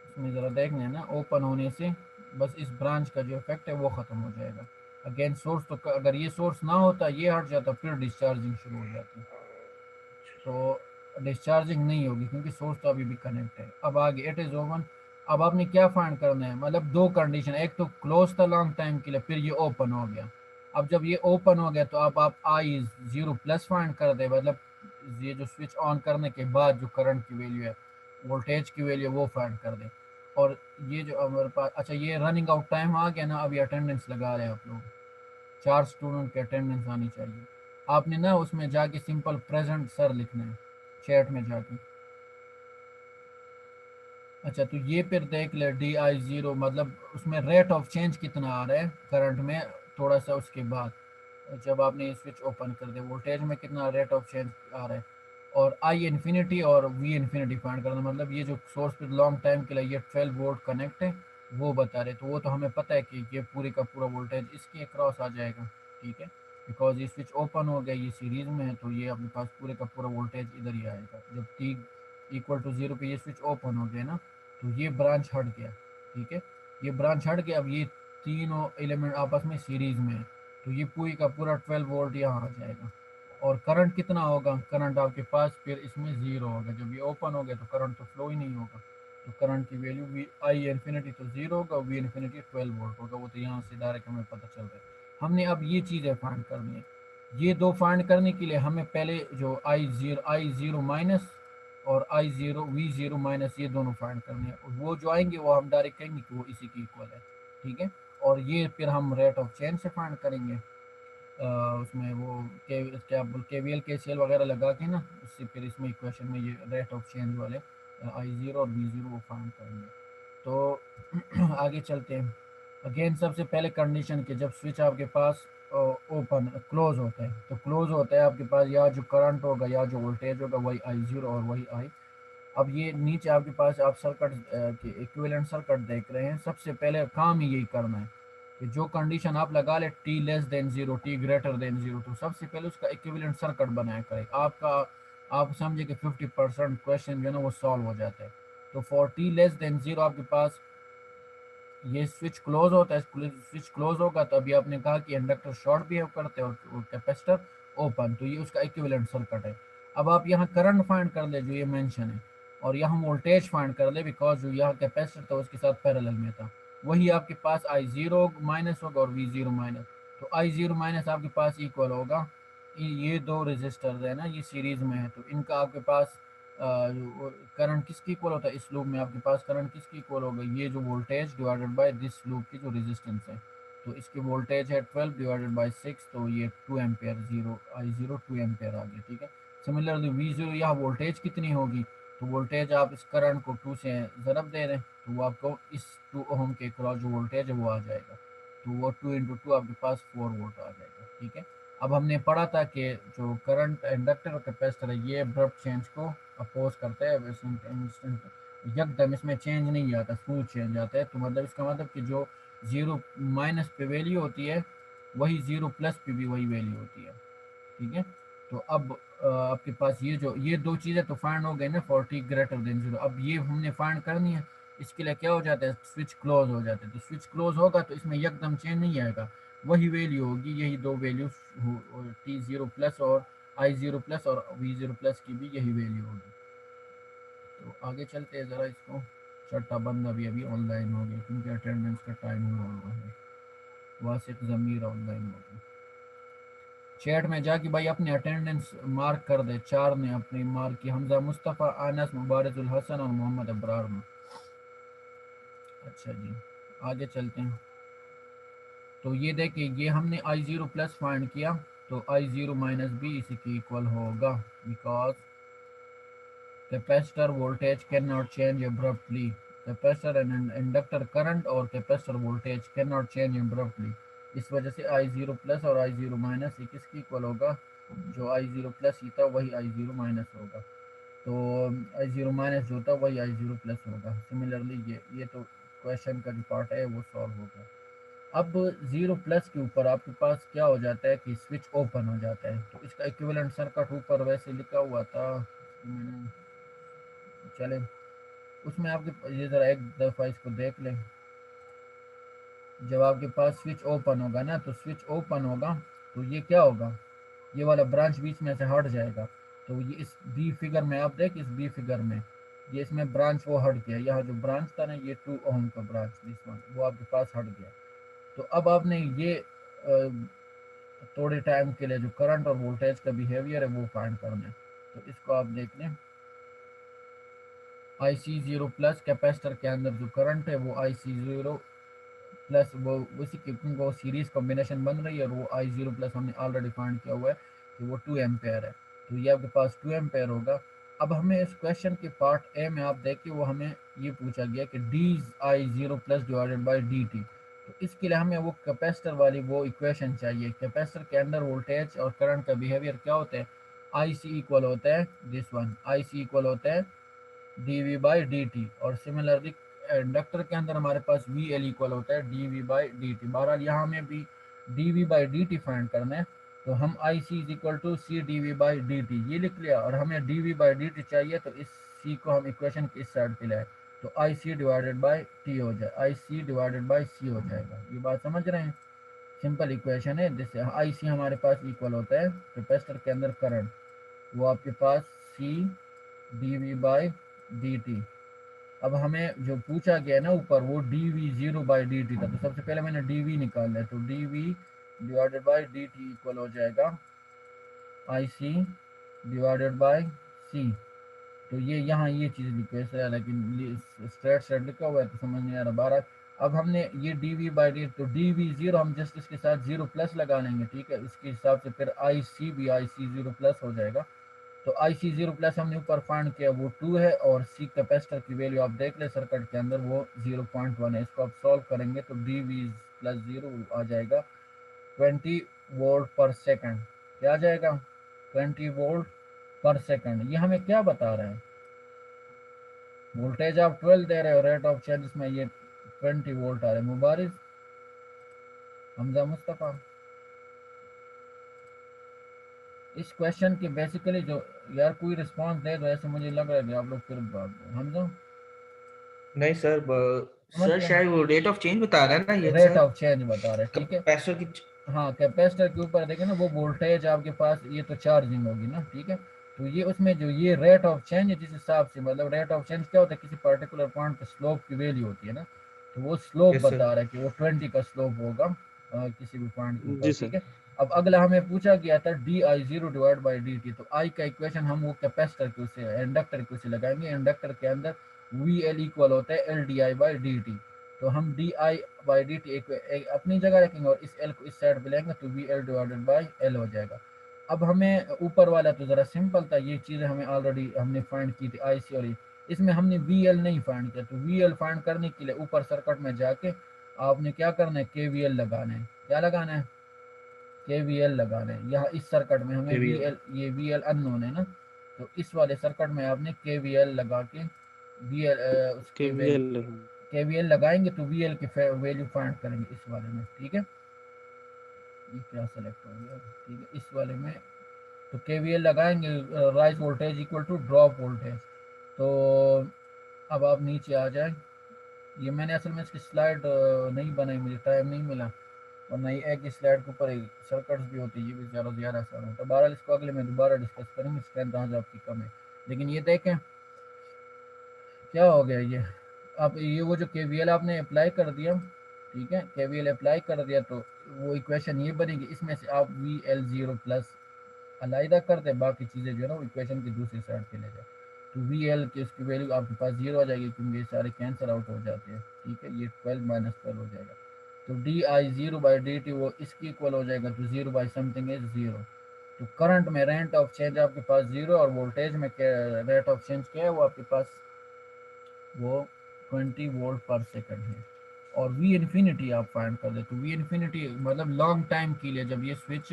इसमें ज़रा देखना है ना, ओपन होने से बस इस ब्रांच का जो इफेक्ट है वो ख़त्म हो जाएगा। अगेन सोर्स तो अगर ये सोर्स ना होता ये हट जाता फिर डिस्चार्जिंग शुरू हो जाती, तो डिस्चार्जिंग नहीं होगी क्योंकि सोर्स तो अभी भी कनेक्ट है। अब आगे इट इज़ ओपन, अब आपने क्या फाइंड करना है, मतलब दो कंडीशन, एक तो क्लोज था लॉन्ग टाइम के लिए फिर ये ओपन हो गया। अब जब ये ओपन हो गया तो अब आप आई 0 प्लस फाइंड कर दे, मतलब ये जो स्विच ऑन करने के बाद जो करंट की वैल्यू है वोल्टेज की वैल्यू वो फाइंड कर दे। और ये जो हमारे पास, अच्छा ये रनिंग आउट टाइम आ गया ना, अभी अटेंडेंस लगा रहे हैं आप लोग, 4 स्टूडेंट की अटेंडेंस आनी चाहिए। आपने ना उसमें जाके सिंपल प्रेजेंट सर लिखना है चैट में जाके। अच्छा तो ये फिर देख ले DI 0, मतलब उसमें रेट ऑफ चेंज कितना आ रहा है करंट में, थोड़ा सा उसके बाद जब आपने स्विच ओपन कर दिया वोल्टेज में कितना रेट ऑफ चेंज आ रहा है, और आई इन्फिनिटी और वी इन्फिनिटी फाइंड करना, मतलब ये जो सोर्स पे लॉन्ग टाइम के लिए ये 12 वोल्ट कनेक्ट है वो बता रहे, तो वो तो हमें पता है कि ये पूरी का पूरा वोल्टेज इसके अक्रॉस आ जाएगा, ठीक है। बिकॉज ये स्विच ओपन हो गया, ये सीरीज में है, तो ये अपने पास पूरे का पूरा वोल्टेज इधर ही आएगा, जब टी इक्वल टू 0 पे ये स्विच ओपन हो गया ना, तो ये ब्रांच हट गया, ठीक है। ये ब्रांच हट गया, अब ये तीनों एलिमेंट आपस में सीरीज में है, तो ये पूरी का पूरा 12 वोल्ट यहाँ आ जाएगा। और करंट कितना होगा, करंट आपके पास फिर इसमें 0 होगा, जब ये ओपन हो गया तो करंट तो फ्लो ही नहीं होगा, तो करंट की वैल्यू वी आई इन्फिनिटी तो 0 होगा, वी इन्फिनिटी 12 वोल्ट होगा, वो तो यहाँ से डायरेक्ट हमें पता चल रहा है। हमने अब ये चीज़ें फाइंड करनी है। ये दो फाइंड करने के लिए हमें पहले जो आई ज़ीरो माइनस और आई ज़ीरो वी ज़ीरो माइनस ये दोनों फाइंड करने हैं। वो जो आएंगे वो हम डायरेक्ट कहेंगे कि वो इसी की इक्वल है, ठीक है। और ये फिर हम रेट ऑफ चेंज से फाइंड करेंगे। उसमें वो के क्या बोल KVL KCL वगैरह लगा के ना, उससे फिर इसमें इक्वेशन में ये रेट ऑफ चेंज वाले आई ज़ीरो और वी ज़ीरो वो फाइंड करेंगे। तो आगे चलते हैं। अगेन सबसे पहले कंडीशन के जब स्विच आपके पास ओपन क्लोज होता है, तो क्लोज होता है आपके पास या जो करंट होगा या जो वोल्टेज होगा वही आई ज़ीरो और वही आई। अब ये नीचे आपके पास आप सर्किट के इक्विवेलेंट सर्किट देख रहे हैं। सबसे पहले काम ही यही करना है कि जो कंडीशन आप लगा ले T less than zero, T greater than zero, तो सबसे पहले उसका इक्विवेलेंट सर्किट बनाया करें आपका। आप समझे कि 50% क्वेश्चन जो है ना वो सॉल्व हो जाता है। तो for T less than zero आपके पास ये स्विच क्लोज होता है। स्विच क्लोज होगा तो अभी आपने कहा कि इंडक्टर शॉर्ट बिहेव करते हैं और कैपेसिटर ओपन, तो ये उसका इक्विवेलेंट सर्किट है। अब आप यहाँ करंट फाइंड कर ले जो ये मेंशन है, और यहाँ वोल्टेज फाइंड कर ले बिकॉज जो यहाँ कैपेसिटर था उसके साथ पैरेलल में था। वही आपके पास आई ज़ीरो माइनस होगा और वी ज़ीरो माइनस। तो आई ज़ीरो माइनस आपके पास इक्वल होगा, ये दो रजिस्टर्स है ना ये सीरीज में है, तो इनका आपके पास करंट किसकी इक्वल होता है। इस लूप में आपके पास करंट किसकी इक्वल होगा, ये जो voltage divided by this loop की जो रेजिस्टेंस है। तो इसकी वोल्टेज है 12 डिवाइडेड बाय 6, तो ये 2 एम्पेयर, जीरो आई ज़ीरो 2 एम्पेयर आ गया, ठीक है। सिमिलरली वी ज़ीरो यहाँ वोल्टेज कितनी होगी, तो वोल्टेज आप इस करंट को 2 से ज़रब दे रहे हैं तो वो आपको इस 2 ओम के क्रॉस जो वोल्टेज है वो आ जाएगा। तो वो 2 इंटू 2 आपके पास 4 वोल्ट आ जाएगा, ठीक है। अब हमने पढ़ा था कि जो करंट इंडक्टर और कैपेसिटर है ये अब्रप्ट चेंज को अपोज करते हैं। इंस्टेंट यकदम इसमें चेंज नहीं आता, स्मूथ चेंज आता है। तो मतलब इसका मतलब कि जो जीरो माइनस पे वैल्यू होती है वही जीरो प्लस पे भी वही वैल्यू होती है, ठीक है। तो अब आपके पास ये दो चीज़ें तो फाइंड हो गई ना, 40 ग्रेटर देन जीरो। अब ये हमने फाइंड करनी है। इसके लिए क्या हो जाता है, स्विच क्लोज हो जाता है। तो स्विच क्लोज होगा तो इसमें एकदम चेंज नहीं आएगा, वही वैल्यू होगी, यही दो वैल्यू टी ज़ीरो प्लस और आई ज़ीरो प्लस और वी ज़ीरो प्लस की भी यही वैल्यू होगी। तो आगे चलते हैं ज़रा इसको। छठा बंदा भी अभी ऑनलाइन हो गया क्योंकि अटेंडेंस का टाइम हुआ है। वासिक ज़मीर ऑनलाइन हो गया। चैट में जाके भाई अपनी अटेंडेंस मार्क कर दे। 4 ने अपनी मार्क की, हमजा मुस्तफ़ा, अनस, मुबारजुल हसन और मोहम्मद अबरार में। अच्छा जी आगे चलते हैं। तो ये देखिए ये हमने आई ज़ीरो प्लस फाइंड किया, तो आई ज़ीरो माइनस भी इसी की इक्वल होगा because capacitor voltage can not change abruptly. Capacitor and inductor current और capacitor voltage can not change abruptly. इस वजह से आई ज़ीरो प्लस और आई ज़ीरो माइनस ये किसकी इक्वल होगा, जो आई ज़ीरो प्लस ही था वही आई ज़ीरो माइनस होगा। तो आई ज़ीरो माइनस जो था वही आई ज़ीरो प्लस होगा। सिमिलरली ये तो क्वेश्चन का जो पार्ट है वो सॉल्व होगा। अब ज़ीरो प्लस के ऊपर आपके पास क्या हो जाता है कि स्विच ओपन हो जाता है। तो इसका इक्विवेलेंट सर्किट ऊपर वैसे लिखा हुआ था, मैंने चले उसमें आपके ये ज़रा एक दफ़ा इसको देख लें। जब आपके पास स्विच ओपन होगा ना, तो स्विच ओपन होगा तो ये क्या होगा, ये वाला ब्रांच बीच में से हट जाएगा। तो ये इस बी फिगर में आप देख, इस बी फिगर में ये इसमें ब्रांच वो हट गया। यहाँ जो ब्रांच था ना ये 2 ओम का ब्रांच दिस वन वो आपके पास हट गया। तो अब आपने ये थोड़े टाइम के लिए जो करंट और वोल्टेज का बिहेवियर है वो फाइंड करना है। तो इसको आप देख लें, आई सी ज़ीरो प्लस कैपेसिटर के अंदर जो करंट है वो आई सी ज़ीरो प्लस वो उसी की वो सीरीज कॉम्बिनेशन बन रही है, और वो आई ज़ीरो प्लस हमने ऑलरेडी फाइंड किया हुआ है कि वो 2 एम्पेयर है। तो ये आपके पास 2 एम्पेयर होगा। अब हमें इस क्वेश्चन के पार्ट ए में आप देखिए वो हमें ये पूछा गया कि D I zero plus divided by D T. तो इसके लिए हमें वो कैपेसिटर वाली वो इक्वेशन चाहिए। कैपेसिटर के अंदर वोल्टेज और करंट का बिहेवियर क्या होता है, आई सी इक्वल होता है this one, I C equal होता है D V by D T. और सिमिलरली इंडक्टर के अंदर हमारे पास वी एल इक्वल होता है D V by D T. बहरहाल यहाँ हमें भी D V by D T find करना है। तो हम I C is equal to C D V by D T ये लिख लिया, और हमें D V by D T चाहिए तो इस सी को हम इक्वेशन की इस साइड पे लाए तो आई सी डिवाइडेड बाई टी हो जाए, आई सी डिवाइडेड बाई सी हो जाएगा। ये बात समझ रहे हैं, सिंपल इक्वेशन है जिससे आई सी हमारे पास इक्वल होता है कैपेसिटर के अंदर करंट, वो आपके पास C D V by D T. अब हमें जो पूछा गया ना ऊपर वो D V zero by D T था, तो सबसे पहले मैंने डी वी निकाल लिया। तो D V divided by D T equal हो जाएगा आई सी डिवाइडेड बाई सी। तो ये यहाँ ये चीज़ लिखो ऐसे, लेकिन स्ट्रेट स्ट्रेट लिखा हुआ है तो समझ नहीं आ रहा। 12 अब हमने ये डी वी बाई डी, तो डी वी जीरो हम जस्ट इसके साथ जीरो प्लस लगा लेंगे, ठीक है। इसके हिसाब से फिर आई सी भी आई सी जीरो प्लस हो जाएगा। तो आई सी जीरो प्लस हमने ऊपर फाइंड किया वो 2 है, और सी कैपेसिटर की वैल्यू आप देख ले सर्किट के अंदर वो 0.1 है। इसको आप सॉल्व करेंगे तो डी वी प्लस जीरो आ जाएगा 20 वोल्ट पर सेकंड। क्या आ जाएगा 20 वोल्ट पर सेकंड। ये हमें क्या बता रहे हैं, वोल्टेज आप 12 दे रहे हो, रेट ऑफ चेंज में ये 20 वोल्ट आ रहे हैं। मुबारिक हमजा मुस्तफ़ा, इस क्वेश्चन की बेसिकली जो यार कोई रिस्पांस दे दो, ऐसे मुझे लग रहा है कि आप लोग फिर हमजा
नहीं सर,
समझ
सर
गए,
शायद वो रेट ऑफ चेंज बता रहा है ना ये
रेट
सर,
ऑफ चेंज बता रहे हैं, ठीक है।
कैपेसिटर की।
हाँ कैपेसिटर के ऊपर देखें ना वो वोल्टेज आपके पास, ये तो चार्जिंग होगी ना, ठीक है। तो ये उसमें जो ये रेट ऑफ चेंज है जिस हिसाब से, मतलब रेट ऑफ चेंज क्या होता है, किसी पर्टिकुलर पॉइंट पे स्लोप की वैल्यू होती है ना, तो वो स्लोप
यस
बता
सर।
रहा है कि वो 20 का स्लोप होगा किसी भी पॉइंट के ऊपर,
जी
ठीक
सर।
है। अब अगला हमें पूछा गया था D I zero divide by D T, तो आई का इक्वेशन हम वो कैपेसिटर के उसे इंडक्टर के उसे लगाएंगे। इंडक्टर के अंदर वी एल इक्वल होता है L D I by D T, तो हम D I by D T एक अपनी जगह रखेंगे और इस एल को इस साइड पे लेंगे तो V L divided by L हो जाएगा। अब हमें ऊपर वाला तो ज़रा सिंपल था, ये चीज़ें हमें ऑलरेडी हमने फाइंड की थी आई सी, और इसमें हमने वी एल नहीं फाइंड किया। तो वी एल फाइंड करने के लिए ऊपर सर्किट में जाके आपने क्या करना है, के वी एल लगाना है। क्या लगाना है, के वी एल लगाना है। यहाँ इस सर्किट में हमें वी
केवीएल।
एल, ये वी एल अननोन है ना, तो इस वाले सर्किट में आपने के वी एल लगा के वी एल उसके वैल्यू
केवीएल।
केवीएल लगाएंगे तो वीएल की वैल्यू फाइंड करेंगे इस वाले में, ठीक है। ये क्या सेलेक्ट हो गया, ठीक है। इस वाले में तो केवीएल लगाएंगे, rise voltage equal to drop voltage. तो अब आप नीचे आ जाए, ये मैंने असल में इसकी स्लाइड नहीं बनाई, मुझे टाइम नहीं मिला, और नहीं एक ही स्लाइड के ऊपर सर्किट्स भी होती है, ये भी ज़्यादा आसान होता है। बहरहाल इसको अगले में दोबारा डिस्कस करेंगे, स्ट्रेंथ आज आपकी कम है। लेकिन ये देखें क्या हो गया, ये अब ये वो जो केवीएल आपने अप्लाई कर दिया, ठीक है, केवीएल अप्लाई कर दिया तो वो इक्वेशन ये बनेगी। इसमें से आप वी एल जीरो प्लस अलाइदा कर दे, बाकी चीज़ें जो है ना वो इक्वेशन की दूसरी साइड पे ले जाए, तो वी एल की उसकी वैल्यू आपके पास जीरो आ जाएगी, क्योंकि ये सारे कैंसिल आउट हो जाते हैं, ठीक है। ये 12 माइनस 12 हो जाएगा। तो D I zero by D T वो इसकी इक्वल हो जाएगा, तो zero by something is zero. तो करंट में रेट ऑफ चेंज आपके पास जीरो, और वोल्टेज में रेट ऑफ चेंज क्या है वो आपके पास वो 20 वोल्ट पर सेकंड है। और वी इन्फिनिटी आप फाइंड कर दे, तो वी इन्फिनिटी मतलब लॉन्ग टाइम के लिए जब ये स्विच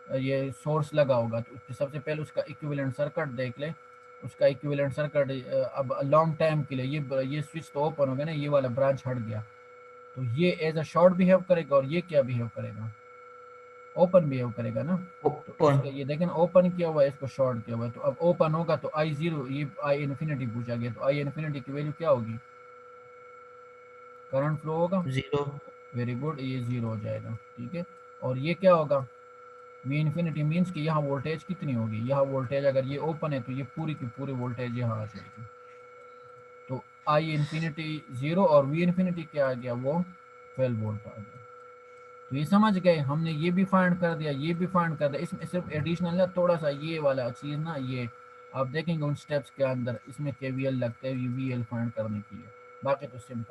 ये सोर्स लगा होगा तो सबसे पहले उसका इक्विवेलेंट सर्किट देख ले, उसका इक्विवेलेंट सर्किट अब लॉन्ग टाइम के लिए ये स्विच तो ओपन हो गया ना, ये वाला ब्रांच हट गया, तो ये एज अ शॉर्ट बिहेव करेगा, और ये क्या बिहेव करेगा, ओपन बिहेव करेगा ना। तो
ओपन।
इसका ये देखें ओपन किया हुआ है, इसको शॉर्ट किया हुआ है, तो अब ओपन होगा तो आई जीरो, ये आई इन्फिनिटी पूछा गया, तो आई इन्फिनिटी की वैल्यू क्या होगी, करंट फ्लो होगा,
जीरो।
वेरी गुड, ये जीरो हो जाएगा, ठीक है। और ये क्या होगा, वी इन्फिनिटी मीन्स कि यहाँ वोल्टेज कितनी होगी, यहाँ वोल्टेज अगर ये ओपन है तो ये पूरी की पूरी वोल्टेज यहाँ आ जाएगी। तो आई इन्फिनिटी जीरो और वी इन्फिनिटी क्या आ गया, वो 12 वोल्ट आ गया। तो ये समझ गए, हमने ये भी फाइंड कर दिया, ये भी फाइंड कर दिया। इसमें सिर्फ एडिशनल है थोड़ा सा ये वाला चीज़ ना, ये आप देखेंगे उन स्टेप्स के अंदर इसमें केवीएल लगता है वी एल फाइंड करने के लिए, बाकी तो सिंपल।